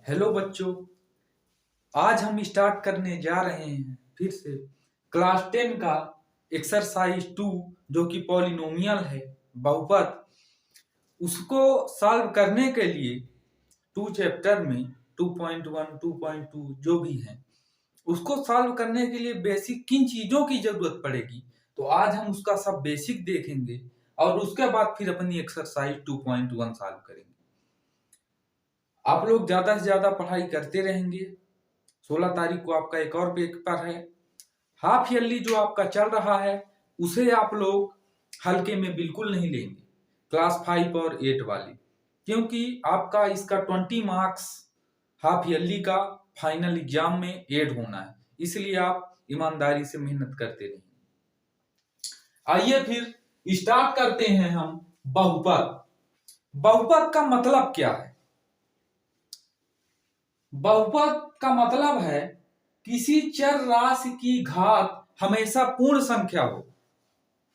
Hello बच्चों, आज हम स्टार्ट करने जा रहे हैं फिर से क्लास 10 का एक्सरसाइज 2 जो कि पॉलिनोमियल है, बहुपद। उसको सॉल्व करने के लिए 2 चैप्टर में 2.1, 2.2 जो भी है उसको सॉल्व करने के लिए बेसिक किन चीजों की जरूरत पड़ेगी, तो आज हम उसका सब बेसिक देखेंगे और उसके बाद फिर अपनी एक्सरसाइज 2.1 सॉल्व करेंगे। आप लोग ज्यादा से ज्यादा पढ़ाई करते रहेंगे। 16 तारीख को आपका एक और पेपर है। हाफ ईयरली जो आपका चल रहा है उसे आप लोग हल्के में बिल्कुल नहीं लेंगे, क्लास 5 और 8 वाले, क्योंकि आपका इसका 20 मार्क्स हाफ ईयरली का फाइनल एग्जाम में ऐड होना है, इसलिए आप ईमानदारी से मेहनत करते रहेंगे। आइए फिर स्टार्ट करते हैं हम बहुपद। बहुपद का मतलब क्या है? बहुपद का मतलब है किसी चर राशि की घात हमेशा पूर्ण संख्या हो।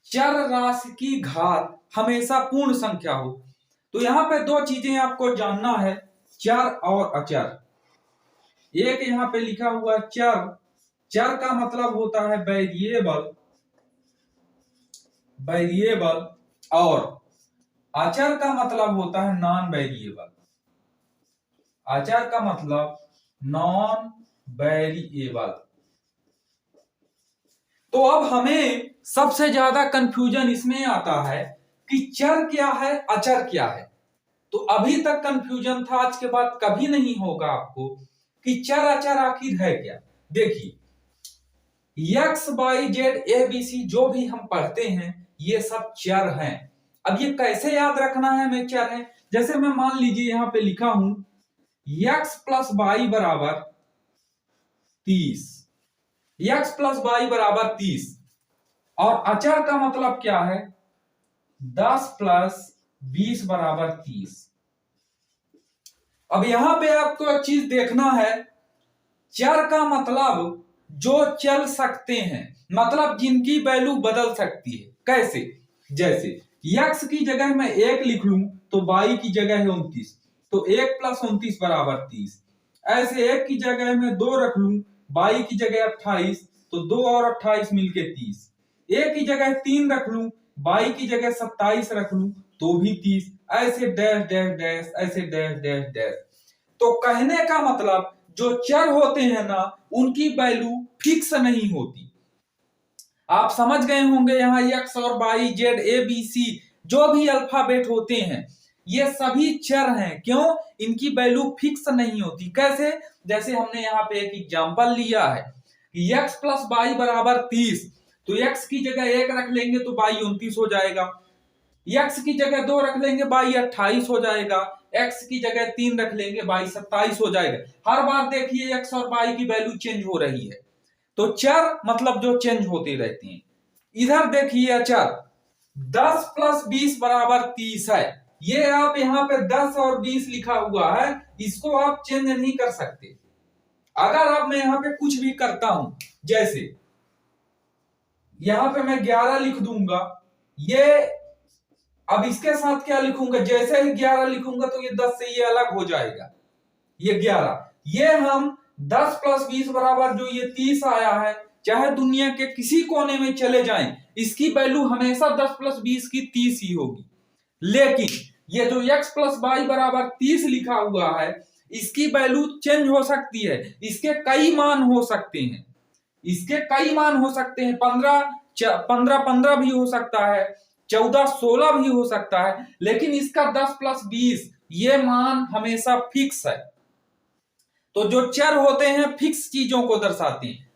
चर राशि की घात हमेशा पूर्ण संख्या हो। तो यहां पे दो चीजें आपको जानना है, चर और अचर। एक यहां पे लिखा हुआ चर, चर का मतलब होता है वेरिएबल, वेरिएबल, और अचर का मतलब होता है नॉन वेरिएबल। अचर का मतलब नॉन वेरिएबल। तो अब हमें सबसे ज्यादा कंफ्यूजन इसमें आता है कि चर क्या है, अचर क्या है। तो अभी तक कंफ्यूजन था, आज के बाद कभी नहीं होगा आपको कि चर अचर आखिर है क्या। देखिए, X Y Z A B C जो भी हम पढ़ते हैं ये सब चर हैं। अब ये कैसे याद रखना है हमें चर है? जैसे मैं मान लीजिए यहां पे लिखा हूं x प्लस वाई बराबर 30, x प्लस वाई बराबर 30, और अचर का मतलब क्या है? 10 प्लस 20 बराबर 30। अब यहां पे आपको एक चीज देखना है, चर का मतलब जो चल सकते हैं, मतलब जिनकी वैल्यू बदल सकती है। कैसे? जैसे x की जगह मैं 1 लिख लूं तो y की जगह है 29, तो 1 प्लस 29 बराबर 30। ऐसे 1 की जगह मैं 2 रख लूं, y की जगह 28, तो 2 और 28 मिलके 30। a की जगह 3 रख लूं, y की जगह 27 रख लूं तो भी 30। ऐसे डैश डैश डैश, ऐसे डैश डैश डैश। तो कहने का मतलब जो चर होते हैं ना, उनकी वैल्यू फिक्स नहीं होती। आप समझ गए होंगे, यहां एक्स और Y Z A B C जो भी अल्फाबेट होते हैं ये सभी चर हैं। क्यों? इनकी वैल्यू फिक्स नहीं होती। कैसे? जैसे हमने यहाँ पे एक एग्जांपल लिया है कि एक्स प्लस वाई बराबर 30, तो एक्स की जगह 1 रख लेंगे तो वाई 29 हो जाएगा, एक्स की जगह 2 रख लेंगे वाई 28 हो जाएगा, एक्स की जगह 3 रख लेंगे वाई 27 हो जाएगा। हर बार देखिए एक्स और वाई की वैल्यू चेंज हो रही है। तो चर मतलब जो चेंज होते रहते हैं। इधर देखिए अचर, 10 प्लस 20 बराबर 30 है। ये आप यहाँ पे 10 और 20 लिखा हुआ है, इसको आप चेंज नहीं कर सकते। अगर अब मैं यहाँ पे कुछ भी करता हूं, जैसे यहां पे मैं 11 लिख दूंगा, ये अब इसके साथ क्या लिखूंगा? जैसे ही 11 लिखूंगा तो ये 10 से ये अलग हो जाएगा, ये 11। ये हम 10 प्लस 20 बराबर जो ये 30 आया है, चाहे दुनिया के किसी कोने में चले जाएं, इसकी वैल्यू हमेशा 10 प्लस 20 की 30 ही होगी। लेकिन ये जो x प्लस वाई बराबर 30 लिखा हुआ है, इसकी वैल्यू चेंज हो सकती है। इसके कई मान हो सकते हैं, इसके कई मान हो सकते हैं। 15 भी हो सकता है, 14 16 भी हो सकता है, लेकिन इसका 10 प्लस 20 ये मान हमेशा फिक्स है। तो जो चर होते हैं फिक्स चीजों को दर्शाते हैं,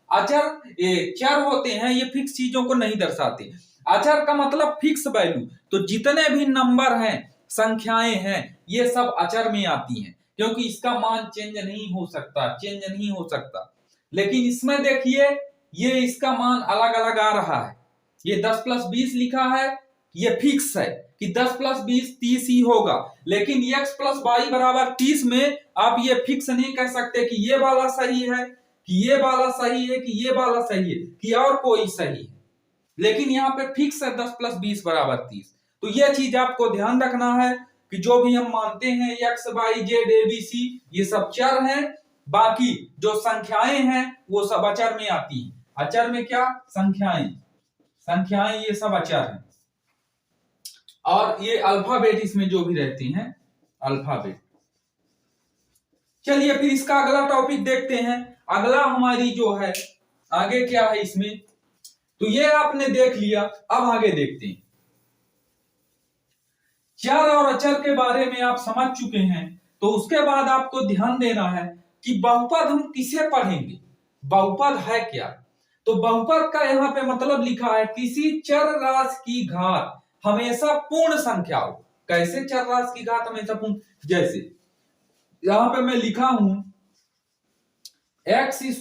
चर होते हैं ये फिक्स चीजों को नहीं दर्शाते। अचर का मतलब फिक्स वैल्यू। तो जितने भी नंबर हैं, संख्याएं हैं, ये सब अचर में आती हैं, क्योंकि इसका मान चेंज नहीं हो सकता, चेंज नहीं हो सकता। लेकिन इसमें देखिए ये इसका मान अलग अलग आ रहा है। ये 10 प्लस 20 लिखा है, ये फिक्स है कि 10 प्लस 20 30 ही होगा। लेकिन x प्लस वाई बराबर 30 में आप ये फिक्स नहीं कर सकते कि ये वाला सही है, कि ये वाला सही है, कि ये वाला सही है, कि और कोई सही है। लेकिन यहाँ पे फिक्स है 10 प्लस 20 बराबर 30। तो यह चीज आपको ध्यान रखना है। कि जो भी हम मानते हैं x, y, z, a, b, c ये सब चर हैं, बाकी जो संख्याएं हैं वो सब अचर में आती हैं। अचर में क्या? संख्याएं ये सब अचर हैं। और ये अल्फाबेट इसमें जो भी रहते हैं अल्फाबेट। चलिए फिर इसका अगला टॉपिक देखते हैं। अगला हमारी जो है आगे क्या है इसमें, तो ये आपने देख लिया। अब आगे देखते हैं। चर और अचर के बारे में आप समझ चुके हैं, तो उसके बाद आपको ध्यान देना है कि बहुपद हम किसे पढ़ेंगे, बहुपद है क्या। तो बहुपद का यहाँ पे मतलब लिखा है किसी चर राशि की घात हमेशा पूर्ण संख्या हो। कैसे चर राशि की घात हमेशा पूर्ण? जैसे यहां पे मैं लिखा हूं x²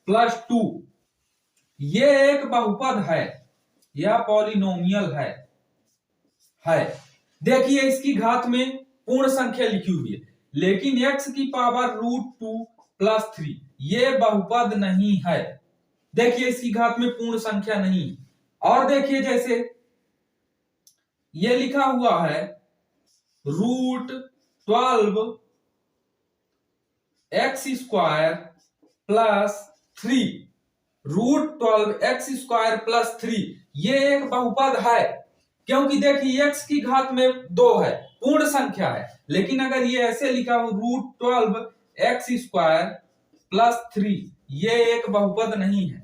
+ 2, ये एक बहुपद है या पॉलिनोमियल है। देखिए इसकी घात में पूर्ण संख्या लिखी हुई है, लेकिन x की पावर √2 + 3 ये बहुपद नहीं है। देखिए इसकी घात में पूर्ण संख्या नहीं है। और देखिए जैसे ये लिखा हुआ है √12 x² + 3, √12 x² + 3 ये एक बहुपद है, क्योंकि देखिए x की घात में 2 है, पूर्ण संख्या है। लेकिन अगर ये ऐसे लिखा हो √12 x² + 3 ये एक बहुपद नहीं है।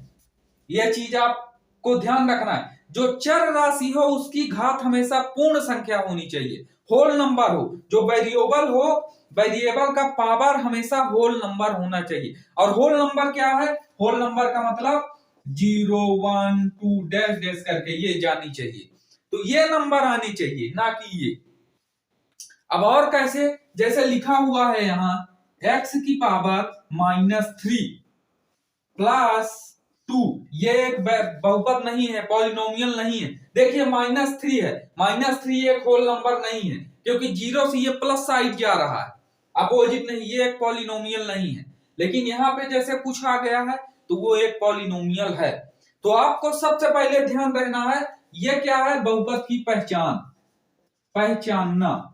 यह चीज आपको ध्यान रखना है। जो चर राशि हो उसकी घात हमेशा पूर्ण संख्या होनी चाहिए, होल नंबर हो। जो वेरिएबल हो, वेरिएबल का पावर हमेशा होल नंबर होना चाहिए। और होल नंबर क्या है? होल नंबर का मतलब 0, 1, 2 डैश डैश करके ये जानी चाहिए। तो ये नंबर आने चाहिए, ना कि ये। अब और कैसे? जैसे लिखा हुआ है यहाँ x की पावर -3 + 2 ये एक बहुपद नहीं है, पॉलिनोमियल नहीं है। देखिए -3 है, -3 एक होल नंबर नहीं है, क्योंकि 0 से ये प्लस साइड जा रहा है, अपोजिट नहीं। ये एक पॉलिनोमियल नहीं है। लेकिन यहाँ पे जैसे कुछ आ गया है तो वो एक पॉलिनोमियल है। तो आपको सबसे पहले ध्यान रखना है ये क्या है, बहुपद की पहचानना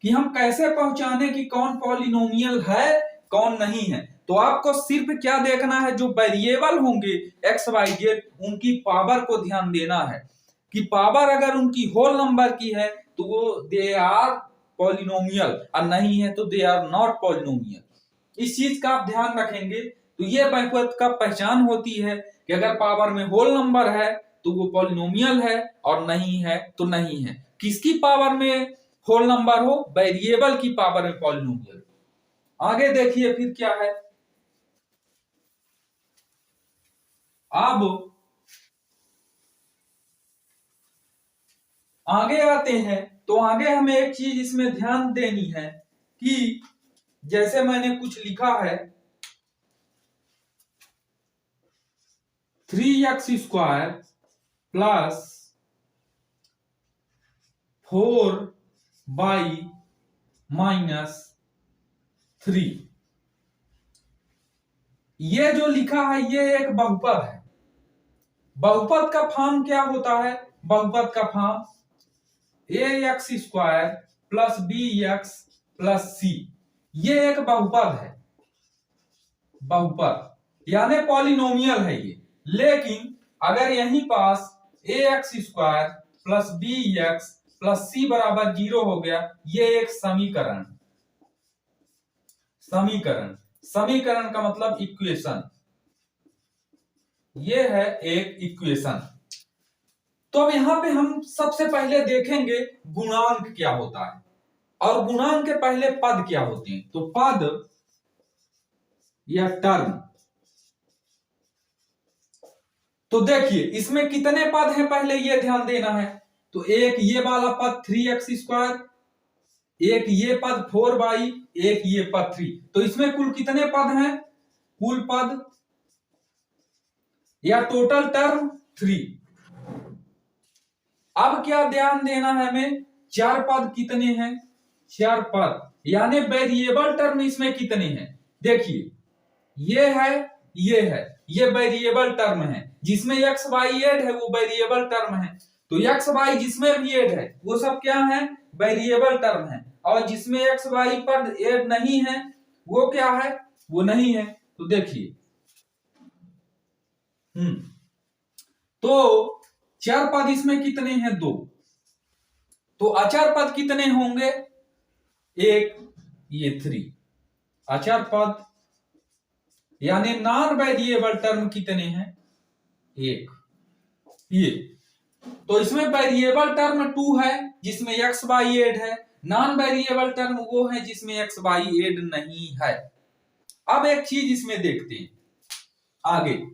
कि हम कैसे पहचाने कि कौन पॉलिनोमियल है कौन नहीं है। तो आपको सिर्फ क्या देखना है, जो वेरिएबल होंगे x, y, z उनकी पावर को ध्यान देना है कि पावर अगर उनकी होल नंबर की है तो वो दे आर पॉलिनोमियल, और नहीं है तो दे आर नॉट पॉलिनोमियल। इस चीज का आप ध्यान रखेंगे तो ये बहुपद का पहचान होती है कि अगर पावर में होल नंबर है तो वो पॉलिनोमियल है, और नहीं है तो नहीं है। किसकी पावर में होल नंबर हो? वेरिएबल की पावर में पॉलिनोमियल। आगे देखिए फिर क्या है। अब आगे आते हैं, तो आगे हमें एक चीज इसमें ध्यान देनी है कि जैसे मैंने कुछ लिखा है 3x² + 4y -3 ये जो लिखा है ये एक बहुपद है। बहुपद का फॉर्म क्या होता है? बहुपद का फॉर्म ax² + bx + c ये एक बहुपद है, बहुपद यानी पॉलिनोमियल है ये। लेकिन अगर यहीं पास ax² + bx + c = 0 हो गया, ये एक समीकरण का मतलब इक्वेशन, ये है एक इक्वेशन। तो अब यहां पे हम सबसे पहले देखेंगे गुणांक क्या होता है, और गुणांक के पहले पद क्या होते हैं। तो पद या टर्म, तो देखिए इसमें कितने पद हैं पहले ये ध्यान देना है। तो एक ये वाला पद 3x², एक ये पद 4y, एक ये पद 3। तो इसमें कुल कितने पद हैं? कुल पद या टोटल टर्म 3। अब क्या ध्यान देना है हमें, 4 पद कितने हैं? 4 पद, यानी वेरिएबल टर्म इसमें कितने हैं? देखिए ये है, ये वेरिएबल टर्म है, जिसमें x, y, z है वो वेरिएबल टर्म है। तो एक्स वाई जिसमें भी ऐड है वो सब क्या है, वेरिएबल टर्म है, और जिसमें एक्स वाई पद ऐड नहीं है वो क्या है, वो नहीं है। तो देखिए तो चर पद इसमें कितने हैं, 2। तो अचर पद कितने होंगे, 1, ये 3 अचर पद, यानी नॉन वेरिएबल टर्म कितने हैं, 1 ये। तो इसमें वेरिएबल टर्म 2 है जिसमें एक्स वाई ऐड है, नॉन वेरिएबल टर्म वो है जिसमें एक्स वाई ऐड नहीं है। अब एक चीज इसमें देखते हैं आगे,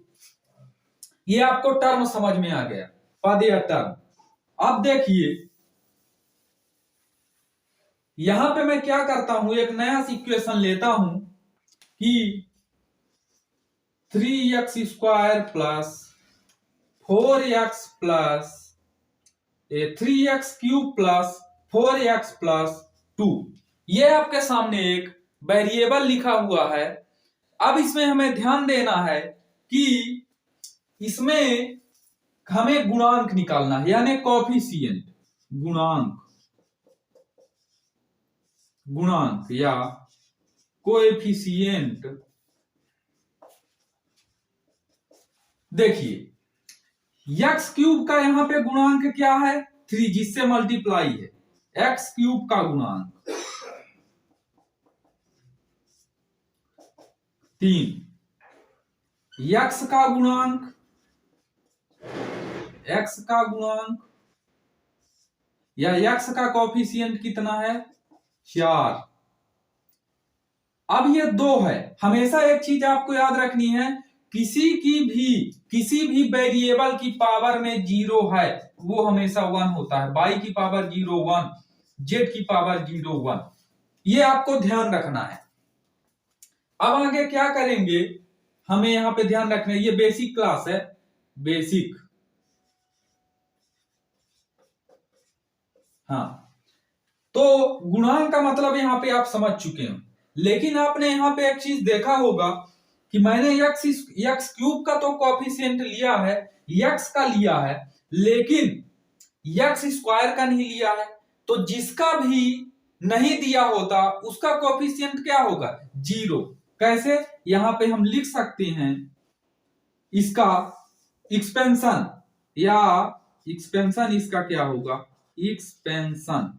ये आपको टर्म समझ में आ गया, पद या टर्म। अब देखिए यहां पे मैं क्या करता हूं, एक नया इक्वेशन लेता हूं कि 3x² plus 4x plus 3x³ plus 4x plus 2, ये आपके सामने एक वेरिएबल लिखा हुआ है। अब इसमें हमें ध्यान देना है कि इसमें हमें गुणांक निकालना है, यानी कोएफिशिएंट, गुणांक या कोएफिशिएंट। देखिए x³ का यहां पे गुणांक क्या है, 3, जिससे मल्टीप्लाई है, x³ का गुणांक 3, x का गुणांक या x का कोएफिशिएंट कितना है, 4। अब ये 2 है। हमेशा एक चीज आपको याद रखनी है, किसी भी वेरिएबल की पावर में 0 है वो हमेशा 1 होता है। y की पावर 0 1, z की पावर 0 1, ये आपको ध्यान रखना है। अब आगे क्या करेंगे, हमें यहां पे ध्यान रखना है, ये बेसिक क्लास है, बेसिक। हाँ, तो गुणांक का मतलब यहां पे आप समझ चुके हैं, लेकिन आपने यहां पे एक चीज देखा होगा कि मैंने x³ का तो कोएफिशिएंट लिया है, x का लिया है, लेकिन x² का नहीं लिया है। तो जिसका भी नहीं दिया होता उसका कोएफिशिएंट क्या होगा, 0। कैसे, यहां पे हम लिख सकते हैं इसका एक्सपेंशन, या एक्सपेंशन इसका क्या होगा, expansion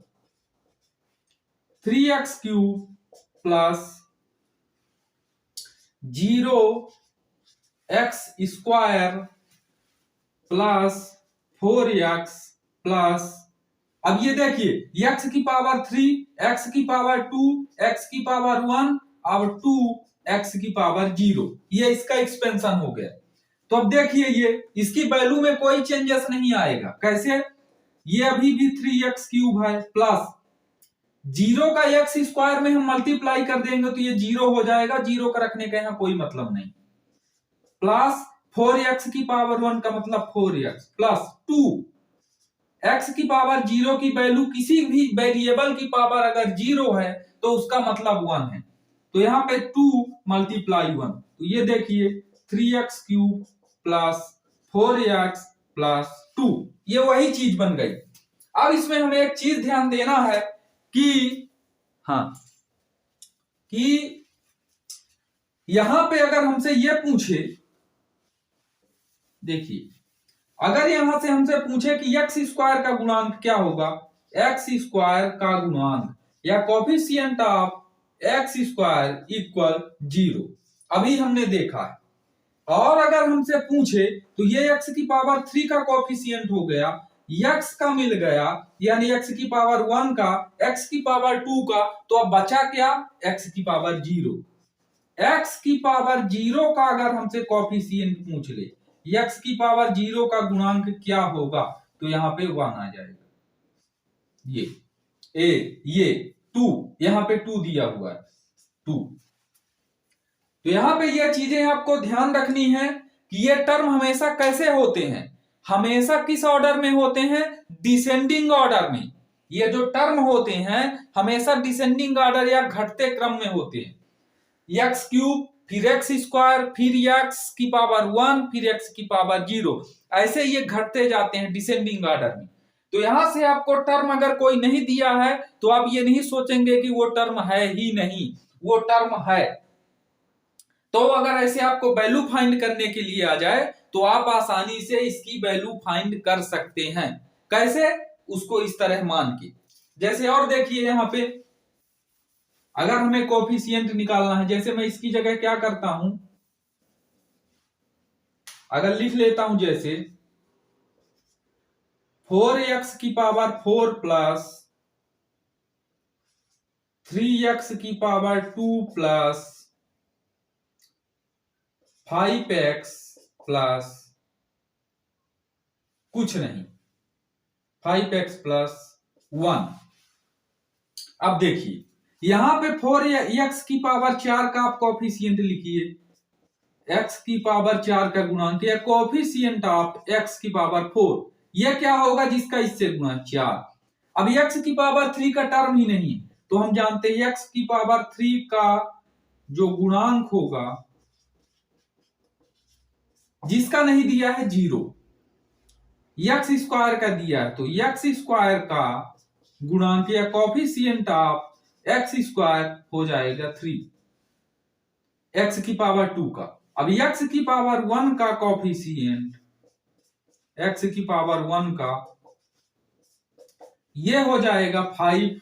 3x³ plus 0x² plus 4x plus, अब ये देखिए x की पावर 3, x की पावर 2, x की पावर 1 और 2x की पावर 0, ये इसका एक्सपेंशन हो गया। तो अब देखिए ये इसकी वैल्यू में कोई चेंजेस नहीं आएगा। कैसे, ये अभी भी 3x³ है, प्लस 0 का x² में हम मल्टीप्लाई कर देंगे तो ये 0 हो जाएगा, 0 का रखने का यहाँ कोई मतलब नहीं, प्लस 4x की पावर 1 का मतलब 4x प्लस 2, x की पावर 0 की वैल्यू किसी भी वेरिएबल की पावर अगर 0 है तो उसका मतलब 1 है। तो यहाँ पे 2 मल्टीप्लाई 1, तो ये देखिए 3x³ प्लस 4x प्लस 2, ये वही चीज बन गई। अब इसमें हमें एक चीज ध्यान देना है कि यहां पे अगर हमसे ये पूछे, देखिए अगर यहां से हमसे पूछे कि x² का गुणांक क्या होगा, x² का गुणांक या कोएफिशिएंट ऑफ x² इक्वल 0, अभी हमने देखा है। और अगर हमसे पूछे तो ये x की पावर 3 का कोएफिशिएंट हो गया, x का मिल गया, यानी x की पावर 1 का, x की पावर 2 का, तो अब बचा क्या, x की पावर 0। x की पावर 0 का अगर हमसे कोएफिशिएंट पूछ ले, x की पावर 0 का गुणांक क्या होगा, तो यहाँ पे 1 आ जाएगा। ये 2, यहाँ पे 2 दिया हुआ है, 2। तो यहां पे ये चीजें आपको ध्यान रखनी है कि ये टर्म हमेशा कैसे होते हैं, हमेशा किस ऑर्डर में होते हैं, डिसेंडिंग ऑर्डर में। ये जो टर्म होते हैं हमेशा डिसेंडिंग ऑर्डर या घटते क्रम में होते हैं। x³ फिर एक्स स्क्वायर, फिर एक्स की पावर 1, फिर एक्स की पावर 0, ऐसे ये घटते जाते हैं डिसेंडिंग ऑर्डर में। तो यहां से आपको टर्म अगर कोई नहीं दिया है तो आप ये नहीं सोचेंगे कि वो टर्म है ही नहीं, वो टर्म है। तो अगर ऐसे आपको वैल्यू फाइंड करने के लिए आ जाए तो आप आसानी से इसकी वैल्यू फाइंड कर सकते हैं। कैसे? उसको इस तरह मान के, जैसे और देखिए यहां पे अगर हमें कोफिशिएंट निकालना है, जैसे मैं इसकी जगह क्या करता हूं, अगर लिख लेता हूं जैसे 4x की पावर 4 प्लस 3x की पावर 2 प्लस 5x प्लस कुछ नहीं 5x प्लस 1। अब देखिए यहां पे 4x की पावर 4 का आप कोफिशिएंट लिखिए, x की पावर 4 का गुणांक या कोफिशिएंट ऑफ x की पावर 4, यह क्या होगा जिसका इससे गुणा 4। अब x की पावर 3 का टर्म ही नहीं तो हम जानते हैं x की पावर 3 का जो गुणांक होगा जिसका नहीं दिया है 0, एक्स स्क्वायर का दिया है तो एक्स स्क्वायर का गुणांक या कोफिशिएंट ऑफ एक्स स्क्वायर हो जाएगा 3 एक्स की पावर 2 का। अब एक्स की पावर 1 का कोफिशिएंट एक्स की पावर 1 का ये हो जाएगा 5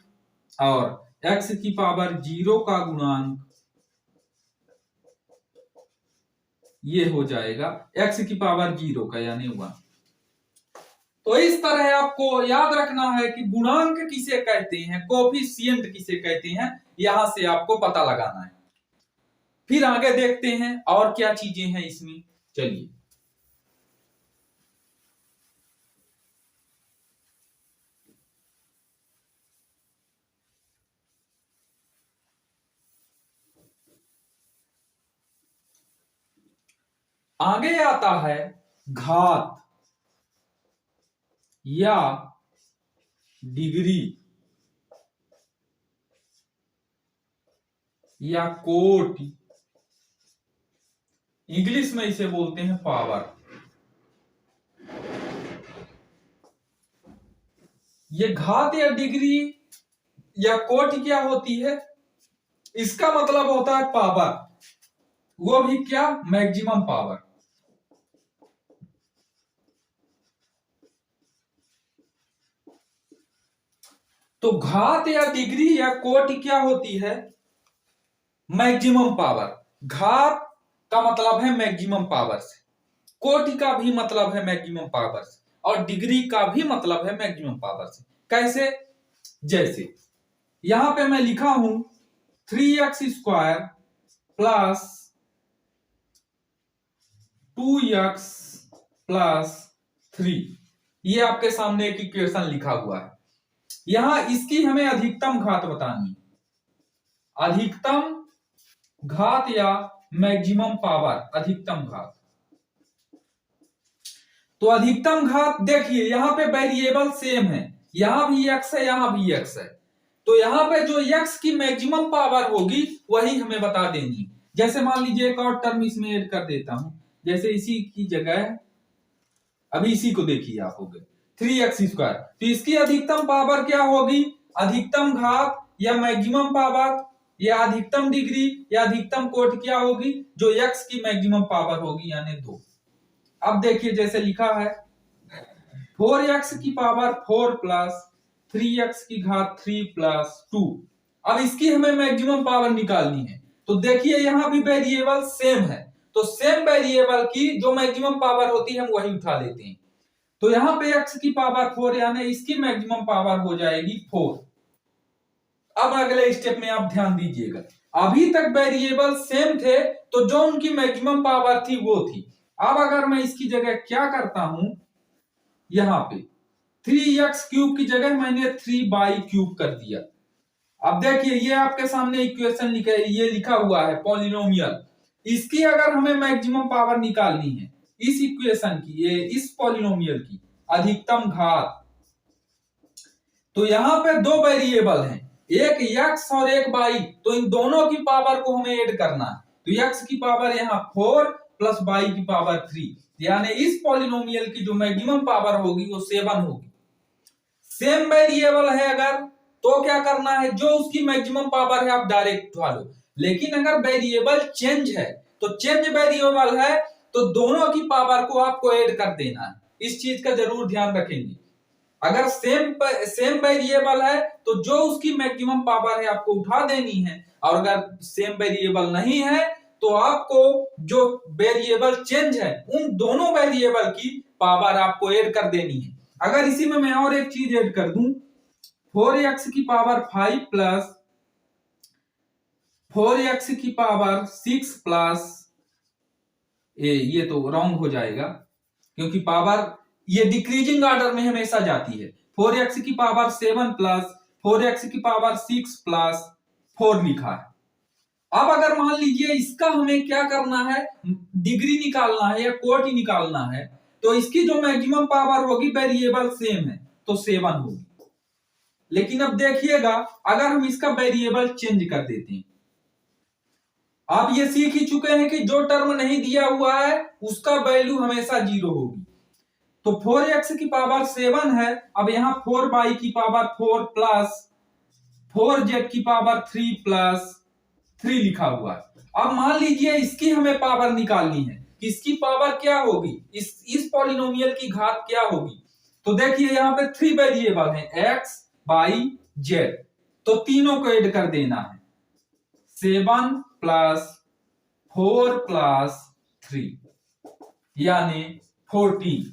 और एक्स की पावर 0 का गुणांक ये हो जाएगा एक्स की पावर 0 का यानी 1। तो इस तरह आपको याद रखना है कि गुणांक किसे कहते हैं, कोफिशिएंट किसे कहते हैं, यहां से आपको पता लगाना है। फिर आगे देखते हैं और क्या चीजें हैं इसमें, चलिए। आगे आता है घात या डिग्री या कोटि, इंग्लिश में इसे बोलते हैं पावर। ये घात या डिग्री या कोटि क्या होती है, इसका मतलब होता है पावर, वो भी क्या, मैक्सिमम पावर। तो घात या डिग्री या कोटि क्या होती है, मैक्सिमम पावर। घात का मतलब है मैक्सिमम पावर से, कोटि का भी मतलब है मैक्सिमम पावर से, और डिग्री का भी मतलब है मैक्सिमम पावर से। कैसे? जैसे यहां पे मैं लिखा हूं 3x square plus 2x plus 3, ये आपके सामने एक इक्वेशन लिखा हुआ है। यहां इसकी हमें अधिकतम घात बतानी है, अधिकतम घात या मैक्सिमम पावर, अधिकतम घात। तो अधिकतम घात देखिए यहां पे वेरिएबल सेम है, यहां भी x है यहां भी x है, तो यहां पे जो x की मैक्सिमम पावर होगी वही हमें बता देनी। जैसे मान लीजिए एक और टर्म इसमें ऐड कर देता हूं, जैसे इसी की जगह अभी इसी को देखिए आप, हो गए 3x स्क्वायर, तो इसकी अधिकतम पावर क्या होगी, अधिकतम घात या मैक्सिमम पावर या अधिकतम डिग्री या अधिकतम कोटि क्या होगी, जो x की मैक्सिमम पावर होगी यानी 2। अब देखिए जैसे लिखा है 4x की पावर 4 प्लस 3x की घात 3 प्लस 2। अब इसकी हमें मैक्सिमम पावर निकालनी है, तो देखिए यहां भी वेरिएबल सेम है, तो सेम वेरिएबल की जो मैक्सिमम पावर होती है हम वही उठा लेते हैं। तो यहां पे x की पावर 4 यानी इसकी मैक्सिमम पावर हो जाएगी 4। अब अगले स्टेप में आप ध्यान दीजिएगा, अभी तक वेरिएबल सेम थे तो जो उनकी मैक्सिमम पावर थी वो थी। अब अगर मैं इसकी जगह क्या करता हूं, यहां पे 3x क्यूब की जगह मैंने 3y क्यूब कर दिया। अब देखिए ये आपके सामने इक्वेशन लिखा है, ये लिखा हुआ है पॉलिनोमियल, इसकी अगर हमें मैक्सिमम पावर निकालनी है इस इक्वेशन की, ये इस पॉलिनोमियल की अधिकतम घात, तो यहां पे दो वेरिएबल हैं, एक x और एक y, तो इन दोनों की पावर को हमें ऐड करना है। तो x की पावर यहाँ 4 प्लस y की पावर 3, यानी इस पॉलिनोमियल की जो मैक्सिमम पावर होगी वो 7 होगी। सेम वेरिएबल है अगर तो क्या करना है, जो उसकी मैक्सिमम पावर है आप डायरेक्ट उठा लो। लेकिन अगर वेरिएबल चेंज है तो चेंज वेरिएबल है तो दोनों की पावर को आपको ऐड कर देना है, इस चीज का जरूर ध्यान रखेंगे। अगर सेम वेरिएबल है तो जो उसकी मैक्सिमम पावर है आपको उठा देनी है, और अगर सेम वेरिएबल नहीं है तो आपको जो वेरिएबल चेंज है उन दोनों वेरिएबल की पावर आपको ऐड कर देनी है। अगर इसी में मैं और एक चीज ऐड कर दूं, 4x की पावर 5 प्लस 4x की पावर 6 प्लस ये तो रॉन्ग हो जाएगा क्योंकि पावर ये डिक्रीजिंग ऑर्डर में हमेशा जाती है। 4x की पावर 7 प्लस 4x की पावर 6 प्लस 4 लिखा है। अब अगर मान लीजिए इसका हमें क्या करना है, डिग्री निकालना है या कोटि निकालना है, तो इसकी जो मैक्सिमम पावर होगी वेरिएबल सेम है तो 7 होगी। लेकिन अब देखिएगा अगर हम इसका वेरिएबल चेंज कर देते हैं, आप ये सीख ही चुके हैं कि जो टर्म नहीं दिया हुआ है उसका वैल्यू हमेशा 0 होगी। तो 4x की पावर 7 है, अब यहां 4y की पावर 4 प्लस 4z की पावर 3 प्लस 3 लिखा हुआ है। अब मान लीजिए इसकी हमें पावर निकालनी है, इसकी पावर क्या होगी, इस पॉलिनोमियल की घात क्या होगी। तो देखिए यहाँ पे 3 वेरिएबल हैं, x y z, तो तीनों को ऐड कर देना है, 7 प्लस 4 प्लस 3 यानी 14।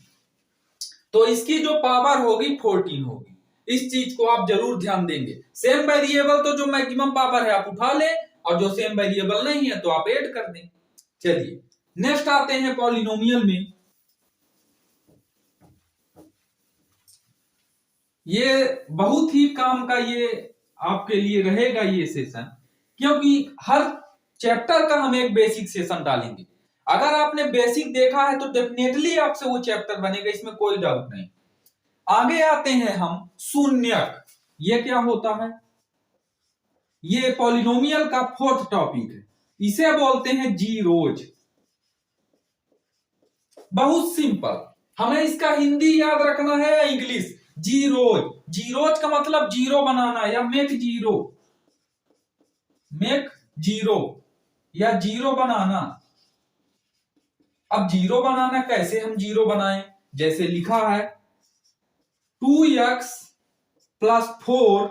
तो इसकी जो पावर होगी 14 होगी। इस चीज को आप जरूर ध्यान देंगे। सेम वेरिएबल तो जो मैक्सिमम पावर है आप उठा लें, और जो सेम वेरिएबल नहीं है तो आप ऐड कर दें। चलिए नेक्स्ट आते हैं पॉलिनोमियल में। ये बहुत ही काम का ये आपके लिए रहेगा ये सेशन, क्योंकि हर चैप्टर का हम एक बेसिक सेशन डालेंगे। अगर आपने बेसिक देखा है तो डेफिनेटली आपसे वो चैप्टर बनेगा, इसमें कोई डाउट नहीं। आगे आते हैं हम शून्यक। ये क्या होता है, ये पॉलिनोमियल का 4th टॉपिक है, इसे बोलते हैं जीरोज। बहुत सिंपल, हमें इसका हिंदी याद रखना है या इंग्लिश। जीरोज, जीरोज का मतलब जीरो बनाना या मेक जीरो या जीरो बनाना। अब जीरो बनाना कैसे हम जीरो बनाएं, जैसे लिखा है 2x प्लस 4,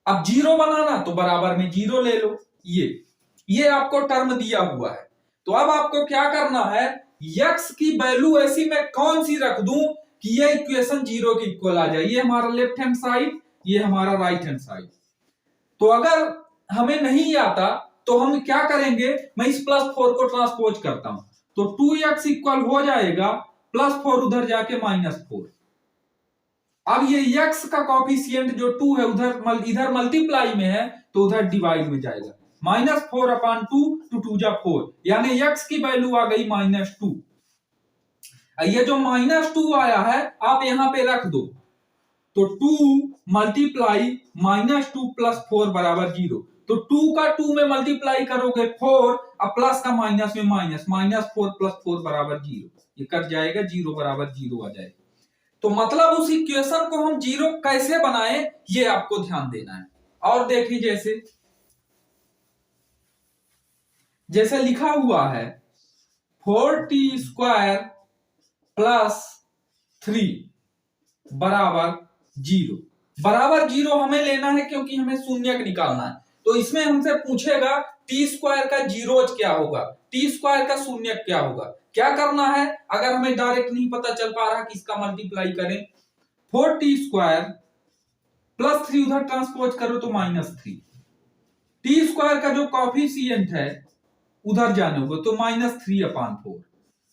अब जीरो बनाना तो बराबर में जीरो ले लो। ये आपको टर्म दिया हुआ है, तो अब आपको क्या करना है, x की वैल्यू ऐसी मैं कौन सी रख दूं कि ये इक्वेशन जीरो के इक्वल आ जाए। ये हमारा लेफ्ट हैंड साइड, ये हमारा राइट हैंड साइड। तो अगर हमें नहीं आता तो हम क्या करेंगे, मैं इस प्लस 4 को ट्रांसपोज करता हूं, तो 2x इक्वल हो जाएगा प्लस 4 उधर जाके -4। अब ये x का कॉफिशिएंट जो 2 है उधर इधर मल्टीप्लाई में है तो उधर डिवाइड में जाएगा, -4/2 to 2 जा 4, यानी x की वैल्यू आ गई -2। ये जो -2 आया है आप यहां पे रख दो, तो 2 मल्टीप्लाई -2 प्लस 4 बराबर 0। तो 2 का 2 में मल्टीप्लाई करोगे 4, अब प्लस का माइनस में माइनस, -4 प्लस 4 बराबर 0, ये कट जाएगा, 0 बराबर 0 आ जाएगा। तो मतलब उस इक्वेशन को हम जीरो कैसे बनाएं ये आपको ध्यान देना है। और देखिए जैसे लिखा हुआ है 4t² प्लस 3 बराबर 0। बराबर 0 हमें लेना है क्योंकि हमें शून्यक निकालना है। तो इसमें हमसे पूछेगा t² का जीरोज क्या होगा, t² का शून्यक क्या होगा। क्या करना है, अगर हमें डायरेक्ट नहीं पता चल पा रहा कि इसका मल्टीप्लाई करें, 4t² प्लस 3 उधर ट्रांसपोज करो तो -3, t² का जो कॉफिशिएंट है उधर जाने होगा तो -3/4।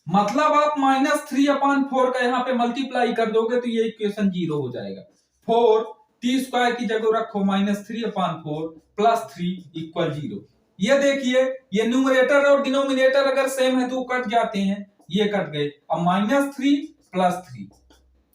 मतलब आप -3/4 का यहाँ पे मल्टीप्लाई कर दोगे तो ये इक्वेशन 0 हो जाएगा। 4t² की जगह रखो -3/4 प्लस 3 इक्वल 0। ये देखिए ये न्यूमरेटर और डिनोमिनेटर अगर सेम है तो कट जाते हैं, ये कट गए। अब -3 प्लस 3,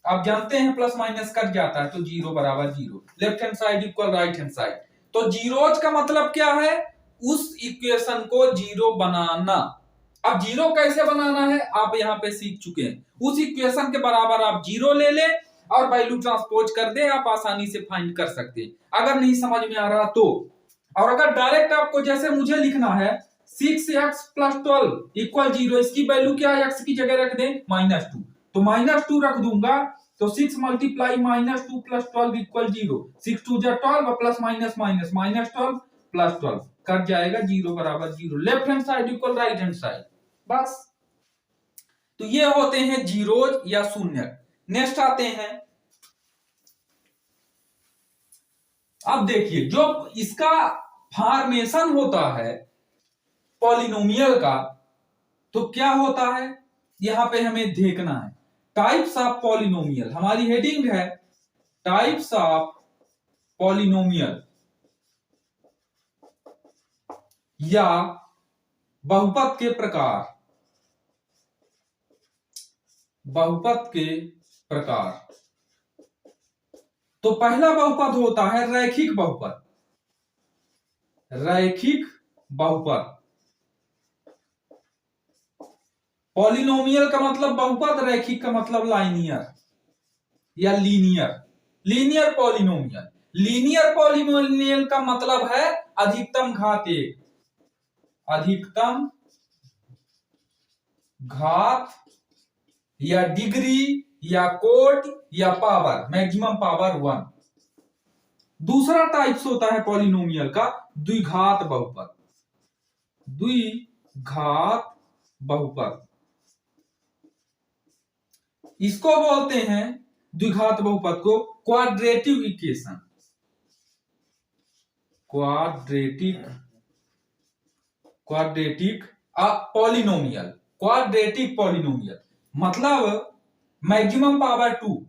आप जानते हैं प्लस माइनस कट जाता है तो 0 बराबर 0, left hand side equal right hand side. तो जीरोज का मतलब क्या है, उस इक्वेशन को जीरो बनाना। अब जीरो कैसे बनाना है आप यहां पे सीख चुके हैं। उस इक्वेशन के बराबर आप जीरो ले ले और वैल्यू ट्रांसपोज कर दे, आप आसानी से फाइंड कर सकते हैं अगर नहीं समझ में आ रहा तो। और अगर डायरेक्ट आपको जैसे मुझे लिखना है 6x + 12 = 0, इसकी वैल्यू क्या है, x की जगह रख दें -2, तो -2 रख दूंगा तो 6 × -2 + 12 = 0, 6 2 जा 12 प्लस माइनस माइनस -12 + 12 कट जाएगा, 0 = 0, left hand side equal right hand side, बस। तो ये होते हैं जीरोज या शून्य। नेक्स्ट आते हैं, अब देखिए जो इसका फॉर्मेशन होता है पॉलिनोमियल का, तो क्या होता है यहां पे हमें देखना है। टाइप्स ऑफ पॉलिनोमियल, हमारी हेडिंग है टाइप्स ऑफ पॉलिनोमियल या बहुपद के प्रकार। बहुपद के प्रकार, तो पहला बहुपद होता है रैखिक बहुपद। रैखिक बहुपद, पॉलिनोमियल का मतलब बहुपद, रैखिक का मतलब लाइनियर या linear. Linear polynomial, linear polynomial का मतलब है अधिकतम घात 1, अधिकतम घात या डिग्री या कोट या पावर, मैक्सिमम पावर 1। दूसरा टाइप्स होता है पॉलिनोमियल का द्विघात बहुपद। द्विघात बहुपद, इसको बोलते हैं द्विघात बहुपद को quadratic equation. Quadratic polynomial, quadratic polynomial मतलब मैक्सिमम पावर 2,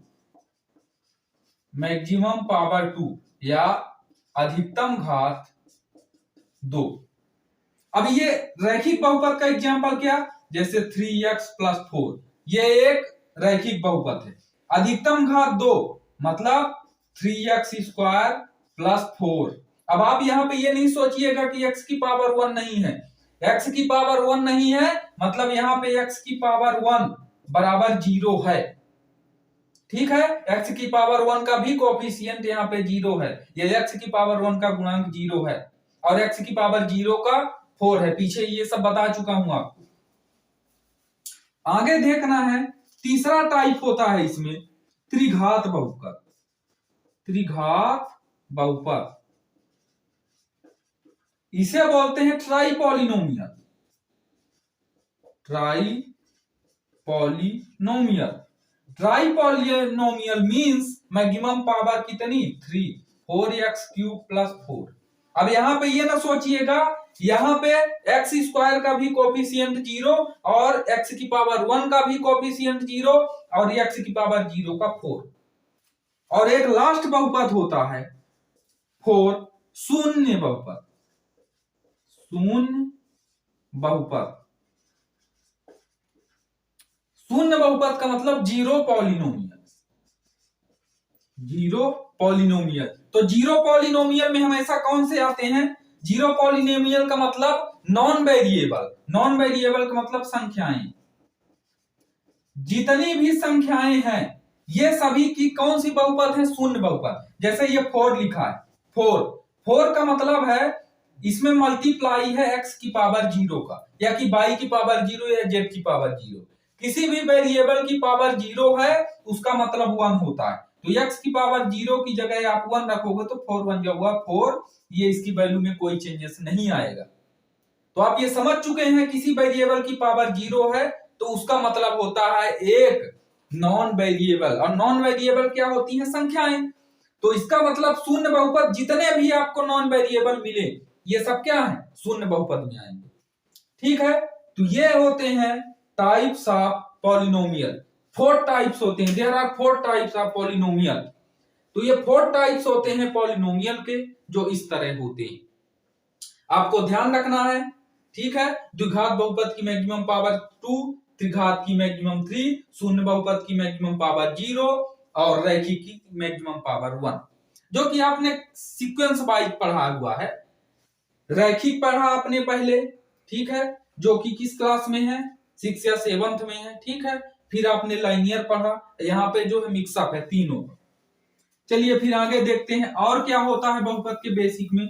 मैक्सिमम पावर 2 या अधिकतम घात 2। अब ये रैखिक बहुपद का एग्जांपल क्या, जैसे 3x + 4, ये एक रैखिक बहुपद है। अधिकतम घात 2 मतलब 3x² + 4। अब आप यहां पे ये नहीं सोचिएगा कि x की पावर 1 नहीं है। x की पावर 1 नहीं है मतलब यहां पे x की पावर 1 = 0 है, ठीक है। x की पावर 1 का भी कोएफिशिएंट यहाँ पे 0 है, ये x की पावर 1 का गुणांक 0 है और x की पावर 0 का 4 है। पीछे ये सब बता चुका हूं आपको। आगे देखना है, तीसरा टाइप होता है इसमें त्रिघात बहुपद। त्रिघात बहुपद, इसे बोलते हैं ट्राइपॉलिनोमियल। ट्राइपॉलिनोमियल, ट्राइपॉलिनोमियल मींस मैक्सिमम पावर कितनी 3, 4x³ + 4। अब यहां पे ये ना सोचिएगा यहां पे x² का भी कोएफिशिएंट 0 और x की पावर 1 का भी कोएफिशिएंट 0 और x की पावर 0 का 4। और एक लास्ट बहुपद होता है 4 शून्य बहुपद। शून्य बहुपद, शून्य बहुपद का मतलब जीरो पॉलिनोमियल। जीरो पॉलिनोमियल, तो जीरो पॉलिनोमियल में हमेशा कौन से आते हैं, जीरो पॉलिनोमियल का मतलब नॉन वेरिएबल। नॉन वेरिएबल का मतलब संख्याएं, जितनी भी संख्याएं हैं ये सभी की कौन सी बहुपद है, शून्य बहुपद। जैसे ये 4 लिखा है, 4 का मतलब है इसमें मल्टीप्लाई है x की पावर 0 का, या कि y की पावर 0 या z की पावर 0। किसी भी वेरिएबल की पावर 0 है उसका मतलब 1 होता है, तो x की पावर 0 की जगह आप 1 रखोगे तो 4 बन जाएगा 4, ये इसकी वैल्यू में कोई चेंजेस नहीं आएगा। तो आप ये समझ चुके हैं किसी वेरिएबल की पावर 0 है तो उसका मतलब होता है एक नॉन वेरिएबल, और नॉन वेरिएबल क्या होती है, संख्याएं। तो इसका मतलब शून्य बहुपद जितने भी आपको नॉन वेरिएबल मिले ये सब क्या है, शून्य बहुपद में आएंगे, ठीक है। तो ये होते हैं टाइप्स ऑफ पॉलिनोमियल। 4 टाइप्स होते हैं, there are 4 types of polynomial. तो ये 4 टाइप्स होते हैं पॉलिनोमियल के जो इस तरह होते हैं, आपको ध्यान रखना है, ठीक है। द्विघात बहुपद की मैक्सिमम पावर 2, त्रिघात की मैक्सिमम 3, शून्य बहुपद की मैक्सिमम पावर 0 और रैखिक की मैक्सिमम पावर 1, जो कि आपने सीक्वेंस वाइज पढ़ा हुआ है। रैखिक पढ़ा आपने पहले, ठीक है, जो कि किस क्लास में है, 6 या 7th में है, ठीक है। फिर आपने लाइनियर पढ़ा, यहाँ पे जो है मिक्सअप है तीनों। चलिए फिर आगे देखते हैं और क्या होता है बहुपद के बेसिक में।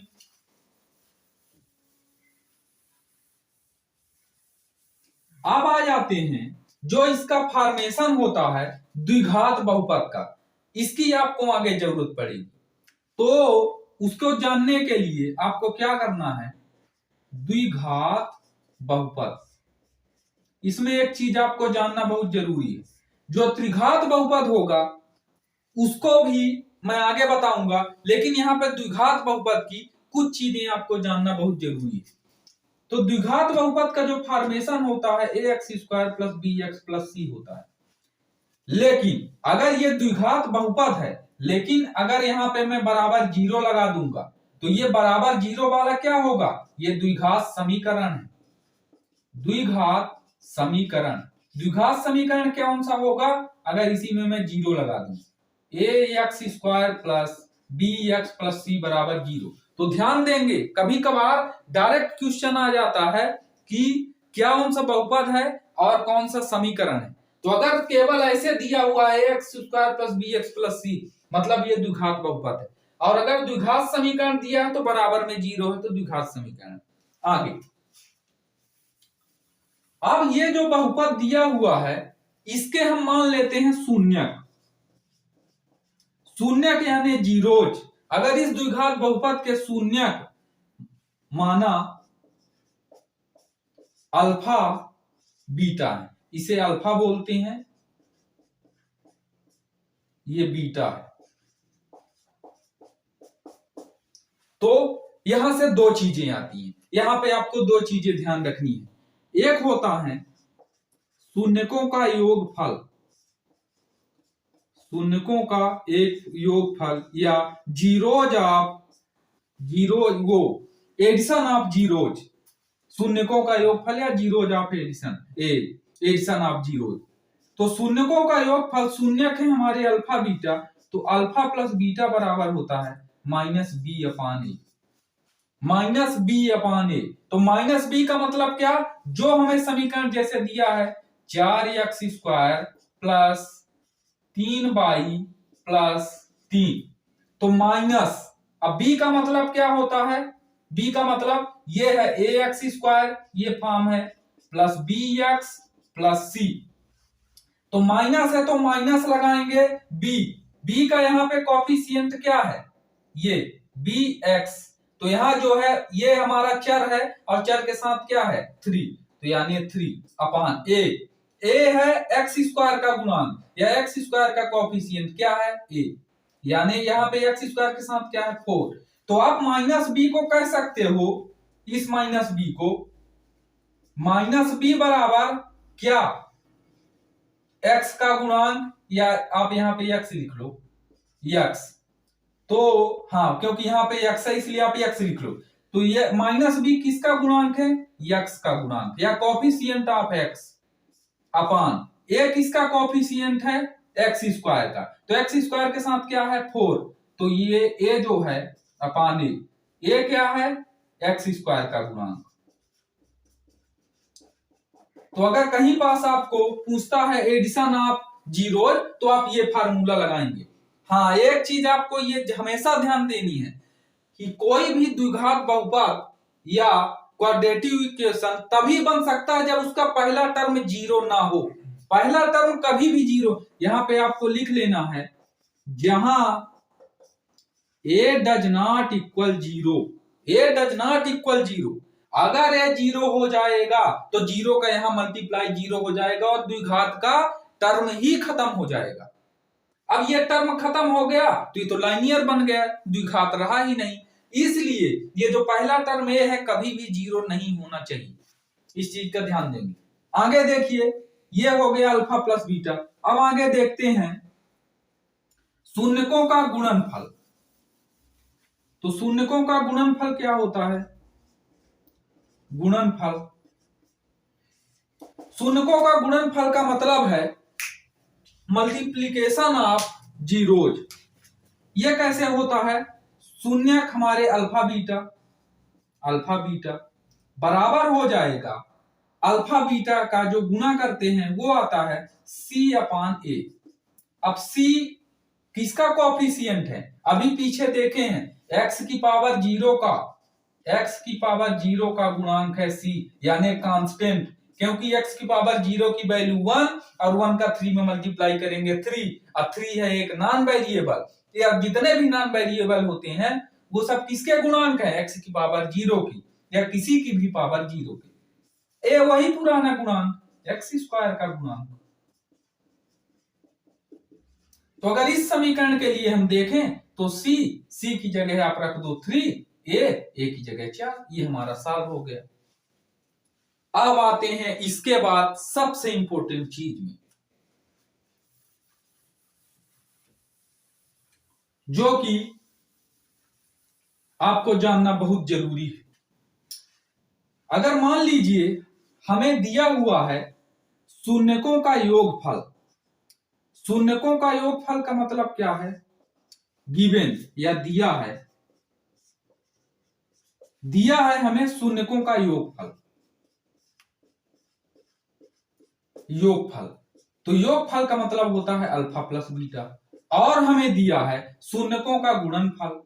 अब आ जाते हैं जो इसका फॉर्मेशन होता है द्विघात बहुपद का, इसकी आपको आगे जरूरत पड़ेगी। तो उसको जानने के लिए आपको क्या करना है, द्विघात बहुपद, इसमें एक चीज आपको जानना बहुत जरूरी है। जो त्रिघात बहुपद होगा उसको भी मैं आगे बताऊंगा, लेकिन यहाँ पे द्विघात बहुपद की कुछ चीजें आपको जानना बहुत जरूरी है। तो द्विघात बहुपद का जो फॉर्मेशन होता है ax² + bx + c होता है। लेकिन अगर ये द्विघात बहुपद है, लेकिन अगर यहाँ पे मैं बराबर 0 लगा दूंगा तो ये बराबर 0 वाला क्या होगा, ये द्विघात समीकरण है। द्विघात समीकरण, द्विघात समीकरण कौन सा होगा, अगर इसी में मैं 0 लगा दूं, ax² + bx + c = 0। तो ध्यान देंगे कभी कभार डायरेक्ट क्वेश्चन आ जाता है कि क्या कौन सा बहुपद है और कौन सा समीकरण है। तो अगर केवल ऐसे दिया हुआ है ax² + bx + c, मतलब ये द्विघात बहुपद है। और अगर द्विघात समीकरण दिया है तो बराबर में 0 है तो द्विघात समीकरण। आगे अब ये जो बहुपद दिया हुआ है इसके हम मान लेते हैं शून्यक। शून्यक यानी जीरोज। अगर इस द्विघात बहुपद के शून्यक माना अल्फा बीटा है, इसे अल्फा बोलते हैं, ये बीटा है। तो यहां से दो चीजें आती हैं, यहां पे आपको दो चीजें ध्यान रखनी है। एक होता है शून्यकों का योगफल, शून्यकों का एक योगफल, या जीरोज ऑफ जीरोज, वो एडिशन ऑफ जीरोज, शून्यकों का योगफल या zeros of addition, addition of zeros. तो शून्यकों का योगफल, शून्यक है हमारे अल्फा बीटा, तो अल्फा + बीटा बराबर होता है -b/a, -b/a। तो -b का मतलब क्या, जो हमें समीकरण जैसे दिया है 4x² + 3y + 3, तो माइनस, अब b का मतलब क्या होता है, b का मतलब ये है ax², ये फॉर्म है, प्लस bx + c। तो माइनस है तो माइनस लगाएंगे, b का यहाँ पे कॉफिशिएंट क्या है, ये bx, तो यहाँ जो है ये हमारा चर है और चर के साथ क्या है 3, तो यानी 3/a। a है x² का गुणांक या x² का कॉफिशिएंट क्या है a, यानी यहाँ पे x² के साथ क्या है 4। तो आप -b को कह सकते हो, इस -b को, -b बराबर क्या, x का गुणांक, या आप यहाँ पे x लिख लो, x। तो हाँ, क्योंकि यहाँ पे x है इसलिए आप x लिख लो। तो ये -b किसका गुणांक है, x का गुणांक या coefficient of x upon a, किसका कॉफिशिएंट है x² का, तो x² के साथ क्या है 4, तो ये a जो है अपान a क्या है x² का गुणांक। तो अगर कहीं पास आपको पूछता है एडिशन ऑफ जीरो, तो आप ये फार्मूला लगाएंगे। हाँ, एक चीज आपको ये हमेशा ध्यान देनी है कि कोई भी द्विघात बहुपद या क्वाड्रेटिक इक्वेशन तभी बन सकता है जब उसका पहला टर्म 0 ना हो। पहला टर्म कभी भी 0, यहां पे आपको लिख लेना है, जहां a does not equal 0, a does not equal 0, अगर ये 0 हो जाएगा तो 0 का यहां मल्टीप्लाई 0 हो जाएगा और द्विघात का टर्म ही खत्म हो जाएगा। अब ये टर्म खत्म हो गया तो ये तो लाइनियर बन गया, द्विघात रहा ही नहीं। इसलिए ये जो पहला टर्म ए है कभी भी 0 नहीं होना चाहिए, इस चीज का ध्यान देंगे। आगे देखिए, ये हो गया अल्फा + बीटा। अब आगे देखते हैं शून्यकों का गुणनफल। तो शून्यकों का गुणनफल क्या होता है, गुणनफल, शून्यकों का गुणनफल का मतलब है मल्टीप्लीकेशन ऑफ जीरोज। ये कैसे होता है, शून्यक हमारे अल्फा बीटा अल्फा बीटा बराबर हो जाएगा अल्फा बीटा का जो गुना करते हैं वो आता है C/A। अब C किसका कोएफिशिएंट है? अभी पीछे देखे हैं x की पावर 0 का गुणांक है C, यानी कांस्टेंट, क्योंकि x की पावर 0 की वैल्यू 1 और 1 का 3 में मल्टीप्लाई करेंगे 3, और 3 है एक नॉन वेरिएबल। या जितने भी नॉन वेरिएबल होते हैं वो सब किसके गुणांक है? x की पावर 0 की या किसी की भी पावर 0 की। ए वही पुराना गुणांक x² का गुणांक। तो अगर इस समीकरण के लिए हम देखें तो C की जगह आप रख दो 3, A की जगह 4, ये हमारा सॉल्व हो गया। अब आते हैं इसके बाद सबसे इंपॉर्टेंट चीज में, जो कि आपको जानना बहुत जरूरी है। अगर मान लीजिए हमें दिया हुआ है शून्यकों का योगफल। शून्यकों का योगफल का मतलब क्या है? गिवन या दिया है हमें शून्यकों का योगफल। तो योगफल का मतलब होता है अल्फा प्लस बीटा, और हमें दिया है शून्यकों का गुणनफल।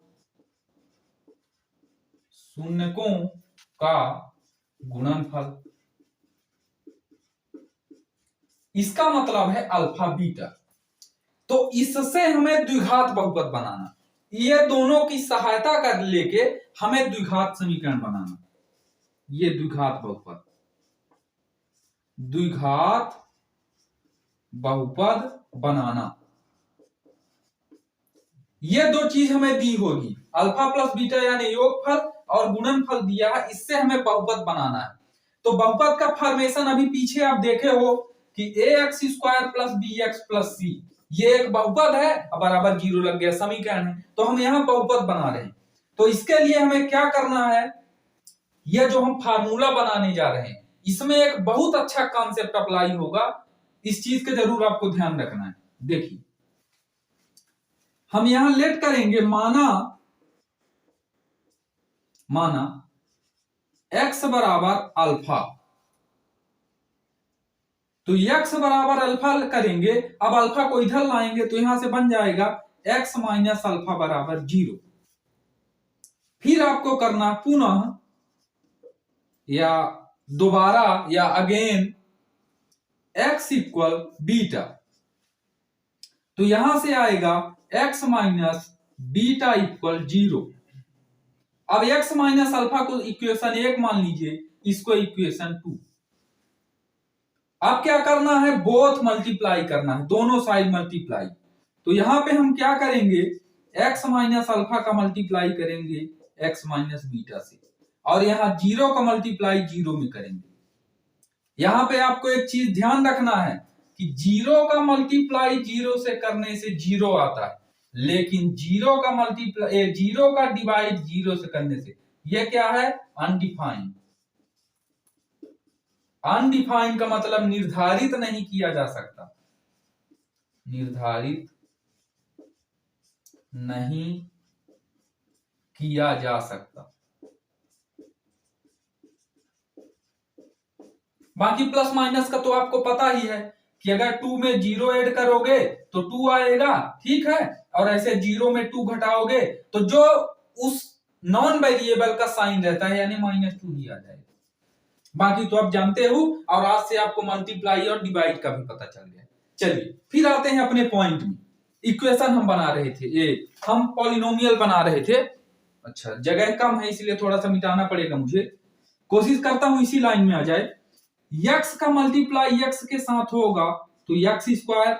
शून्यकों का गुणनफल, इसका मतलब है अल्फा बीटा। तो इससे हमें द्विघात बहुपद बनाना, ये दोनों की सहायता कर लेके हमें द्विघात समीकरण बनाना। ये द्विघात बहुपद बनाना, ये दो चीज हमें दी होगी, अल्फा प्लस बीटा यानी योगफल और गुणनफल दिया है, इससे हमें बहुपद बनाना है। तो बहुपद का फॉर्मेशन अभी पीछे आप देखे हो कि ax² plus bx plus c, ये एक बहुपद है, बराबर 0 लग गया, समीकरण है। तो हम यहां बहुपद बना रहे हैं। तो इसके लिए हमें क्या करना है? ये जो हम फार्मूला बनाने जा रहे हैं इसमें एक बहुत अच्छा कॉन्सेप्ट अप्लाई होगा, इस चीज का जरूर आपको ध्यान रखना है। देखिए हम यहां लेट करेंगे, माना x बराबर अल्फा, तो x बराबर अल्फा करेंगे। अब अल्फा को इधर लाएंगे तो यहां से बन जाएगा x माइनस अल्फा बराबर 0। फिर आपको करना पुनः या दोबारा या अगेन x इक्वल बीटा, तो यहां से आएगा x माइनस बीटा इक्वल 0। अब x माइनस अल्फा को इक्वेशन 1 मान लीजिए, इसको इक्वेशन 2। अब क्या करना है? बोथ मल्टीप्लाई करना है, दोनों साइड मल्टीप्लाई। तो यहां पे हम क्या करेंगे? x माइनस अल्फा का मल्टीप्लाई करेंगे x माइनस बीटा से, और यहां 0 का मल्टीप्लाई 0 में करेंगे। यहां पे आपको एक चीज ध्यान रखना है कि 0 का मल्टीप्लाई 0 से करने से 0 आता है, लेकिन 0 का डिवाइड 0 से करने से यह क्या है? अनडिफाइंड। अनडिफाइंड का मतलब निर्धारित नहीं किया जा सकता, निर्धारित नहीं किया जा सकता। बाकी प्लस माइनस का तो आपको पता ही है कि अगर 2 में 0 ऐड करोगे तो 2 आएगा, ठीक है, और ऐसे 0 में 2 घटाओगे तो जो उस नॉन वेरिएबल का साइन रहता है यानी -2 ही आ जाएगा। बाकी तो आप जानते हो, और आज से आपको मल्टीप्लाई और डिवाइड का भी पता चल गया। चलिए फिर आते हैं अपने पॉइंट में। इक्वेशन हम बना रहे थे, ये हम पॉलिनोमियल बना रहे थे। अच्छा जगह कम है इसलिए थोड़ा सा मिटाना पड़ेगा मुझे, कोशिश करता हूं इसी लाइन में आ जाए। x का मल्टीप्लाई x के साथ होगा तो x²,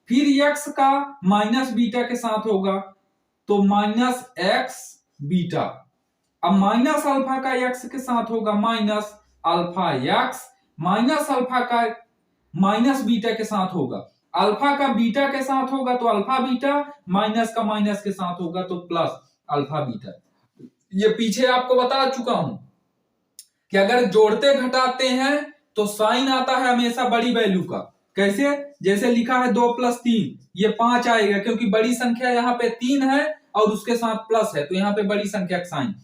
फिर x का माइनस बीटा के साथ होगा तो माइनस x बीटा। अब माइनस अल्फा का x के साथ होगा minus alpha x, minus alpha का माइनस बीटा के साथ होगा, अल्फा का बीटा के साथ होगा तो अल्फा बीटा, माइनस का माइनस के साथ होगा तो प्लस अल्फा बीटा। ये पीछे आपको बता चुका हूं कि अगर जोड़ते घटाते हैं तो साइन आता है हमेशा बड़ी वैल्यू का। कैसे? जैसे लिखा है 2 + 3, ये 5 आएगा क्योंकि बड़ी संख्या यहाँ पे 3 है और उसके साथ प्लस है, तो यहाँ पे बड़ी संख्या का साइन।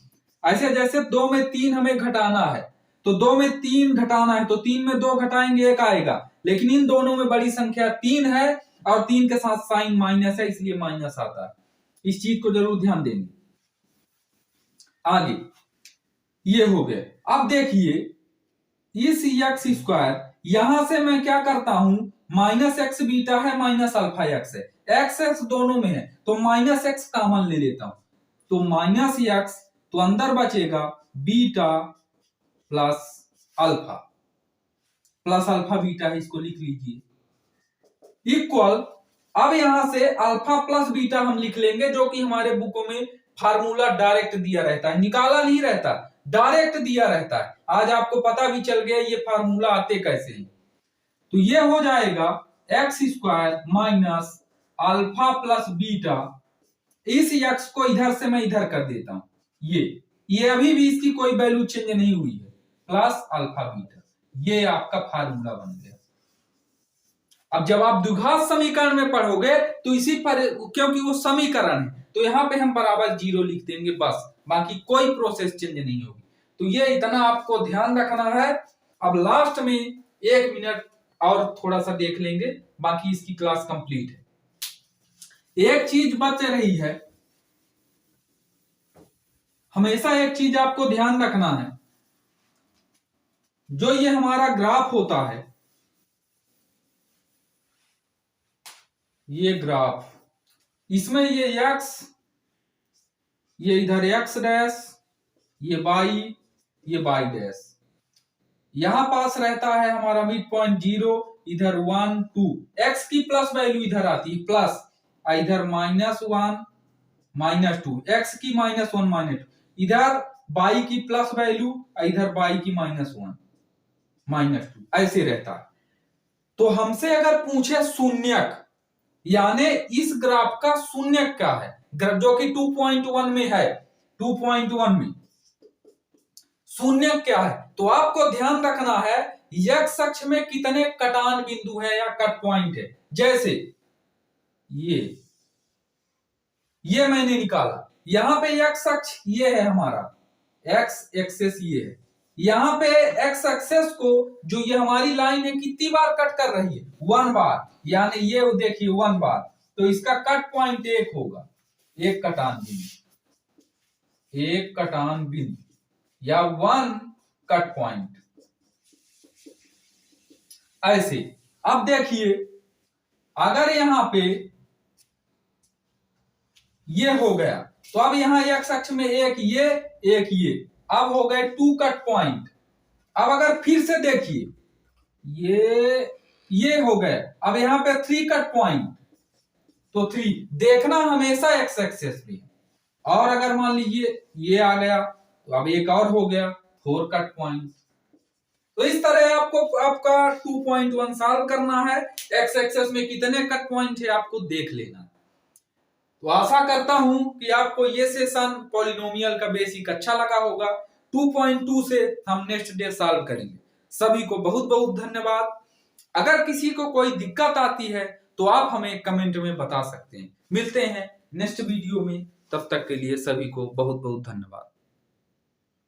ऐसे जैसे 2 में 3 हमें घटाना है, तो 2 में 3 घटाना है, तो 3 में 2 घटाएंगे 1 आएगा, लेकिन इन दोनों में बड़ी संख्या 3 है और 3 के साथ साइन माइनस है, इसलिए माइनस आता है। इस चीज को जरूर ध्यान देंगे। आगे ये हो गए। अब देखिए इस एक्स स्क्वायर, यहां से मैं क्या करता हूं, माइनस एक्स बीटा है माइनस अल्फा एक्स है, एक्स एक्स दोनों में है, तो माइनस एक्स कॉमन ले लेता हूं, तो माइनस एक्स, तो अंदर बचेगा beta plus alpha, plus alpha beta है, इसको लिख लीजिए इक्वल। अब यहां से अल्फा प्लस बीटा हम लिख लेंगे, जो कि हमारे बुकों में फार्मूला डायरेक्ट दिया रहता है, निकाला नहीं रहता, डायरेक्ट दिया रहता है। आज आपको पता भी चल गया ये फार्मूला आते कैसे हैं। तो ये हो जाएगा x square minus alpha plus beta, इस एक्स को इधर से मैं इधर कर देता हूं, ये अभी भी इसकी कोई वैल्यू चेंज नहीं हुई है, प्लस अल्फा बीटा, ये आपका फार्मूला बन गया। अब जब आप द्विघात समीकरण में पढ़ोगे तो इसी पर, क्योंकि वो समीकरण है, तो यहां पे हम बराबर 0 लिख देंगे बस, बाकी कोई प्रोसेस चेंज नहीं होगी। तो ये इतना आपको ध्यान रखना है। अब लास्ट में 1 मिनट और थोड़ा सा देख लेंगे, बाकी इसकी क्लास कंप्लीट है। एक चीज बच रही है, हमेशा एक चीज आपको ध्यान रखना है, जो ये हमारा ग्राफ होता है, ये ग्राफ, इसमें ये x, ये इधर x डैश, ये y, ये y डैश, यहां पास रहता है हमारा मिड पॉइंट 0, इधर 1 2, x की प्लस वैल्यू इधर आती है प्लस, इधर -1 -2, x की -1 -2, इधर y की प्लस वैल्यू, इधर y की -1 -2, ऐसे रहता है। तो हमसे अगर पूछे शून्यक, यानी इस ग्राफ का शून्यक क्या है, जो कि 2.1 में है, 2.1 में शून्यक क्या है, तो आपको ध्यान रखना है एक्स अक्ष में कितने कटान बिंदु है या कट पॉइंट है। जैसे ये मैंने निकाला, यहां पे एक्स अक्ष ये है हमारा, एक्स एक्सेस ये है, यहां पे एक्स एक्सेस को जो ये हमारी लाइन है कितनी बार कट कर रही है, 1 बार, यानी ये देखिए 1 बार, तो इसका कट पॉइंट 1 होगा, एक कटान बिंदु या 1 कट पॉइंट, ऐसे। अब देखिए अगर यहां पे ये हो गया, तो अब यहां एक्स अक्ष में एक ये, अब हो गए 2 कट पॉइंट। अब अगर फिर से देखिए ये हो गए, अब यहां पे 3 कट पॉइंट, तो 3 देखना हमेशा एक्स एक्सेस में, और अगर मान लीजिए ये आ गया, तो अब एक और हो गया 4 कट पॉइंट। तो इस तरह आपको आपका 2.1 सॉल्व करना है, एक्स एक्सेस में कितने कट पॉइंट है आपको देख लेना। तो आशा करता हूं कि आपको ये सेशन पॉलिनोमियल का बेसिक अच्छा लगा होगा। 2.2 से हम नेक्स्ट डे सॉल्व करेंगे। सभी को बहुत बहुत धन्यवाद। अगर किसी को कोई दिक्कत आती है तो आप हमें कमेंट में बता सकते हैं। मिलते हैं नेक्स्ट वीडियो में, तब तक के लिए सभी को बहुत बहुत धन्यवाद।